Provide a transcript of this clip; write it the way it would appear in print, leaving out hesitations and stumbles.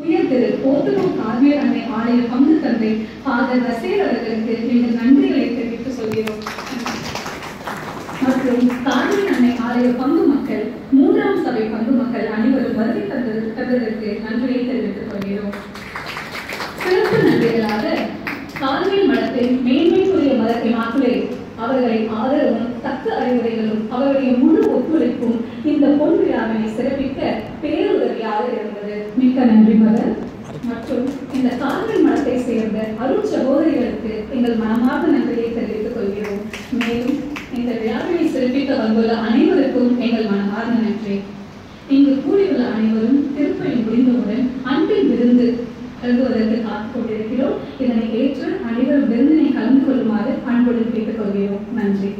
உயர் திரு போத்தனூர் கார்மேல் அன்னை ஆலய பங்கு தந்தை ஃபாதர் ரசேல் அவர்களுக்கு எங்கள் நன்றிகளை தெரிவித்துக் கொள்கிறோம். மற்றும் கார்மேல் அன்னை ஆலய பங்கு மக்கள், 3ஆம் சபை பங்கு மக்கள் அனைவரும் வருகை தந்ததற்கு நன்றியை தெரிவித்துக் கொள்கிறோம். சிறப்பு நன்றிகளாக கார்மேல் மடத்தின் மேன்மைக்குரிய மதத்தை மாற்றே அவர்களை ஆதரவும் தக்க அறிவுரைகளும் அவருடைய முழு ஒத்துழைப்பும் இந்த பொன் விழாவினை சிறப்பிக்க பேருதவியாக இருந்தது. மிக்க நன்றி மதர். மற்றும் இந்த கார்மேல் மடத்தை சேர்ந்த அருள் சகோதரிகளுக்கு எங்கள் மனமார்ந்த நன்றியை தெரிவித்துக் கொள்கிறோம். மேலும் இந்த விழாவினை சிறப்பிக்க வந்துள்ள அனைவருக்கும் எங்கள் மனமார்ந்த நன்றி. இங்கு கூடியுள்ள அனைவரும் திருப்பலி முடிந்தவுடன் அன்பின் விருந்து கலந்துவதற்கு காத்துக் கொண்டிருக்கிறோம். இதனை ஏற்று அனைவரும் விருந்தினை கலந்து கொள்ளுமாறு அன்புடன் கேட்டுக்கொள்கிறோம். நன்றி.